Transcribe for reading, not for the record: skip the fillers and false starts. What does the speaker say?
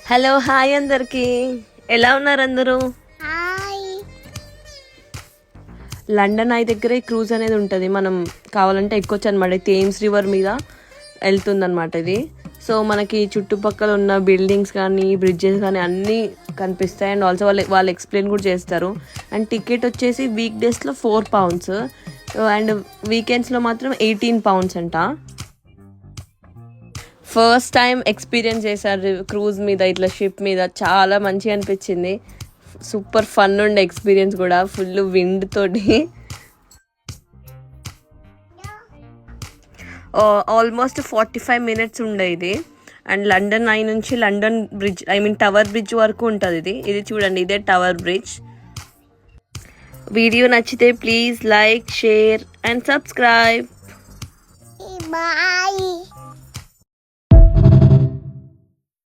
Hello hi అందరికి, ఎలా ఉన్నారు అందరూ? లండన్ ఐ దగ్గరే క్రూజ్ అనేది ఉంటుంది. మనం కావాలంటే ఎక్కొచ్చు అనమాట. థేమ్స్ రివర్ మీద వెళ్తుందన్నమాట ఇది. సో మనకి చుట్టుపక్కల ఉన్న బిల్డింగ్స్ కానీ బ్రిడ్జెస్ కానీ అన్నీ కనిపిస్తాయి. అండ్ ఆల్సో వాళ్ళు ఎక్స్ప్లెయిన్ కూడా చేస్తారు. అండ్ టికెట్ వచ్చేసి వీక్ డేస్లో £4 అండ్ వీకెండ్స్లో మాత్రం £18 అంట. ఫస్ట్ టైం ఎక్స్పీరియన్స్ చేశారు క్రూజ్ మీద, ఇట్లా షిప్ మీద. చాలా మంచిగా అనిపించింది. సూపర్ ఫన్ ఉండే ఎక్స్పీరియన్స్ కూడా, ఫుల్ విండ్ తోటి. ఆల్మోస్ట్ 45 minutes ఉండే ఇది. అండ్ లండన్ ఐ నుంచి లండన్ బ్రిడ్జ్, టవర్ బ్రిడ్జ్ వరకు ఉంటుంది ఇది చూడండి, ఇదే టవర్ బ్రిడ్జ్. వీడియో నచ్చితే please like, share and subscribe. Bye.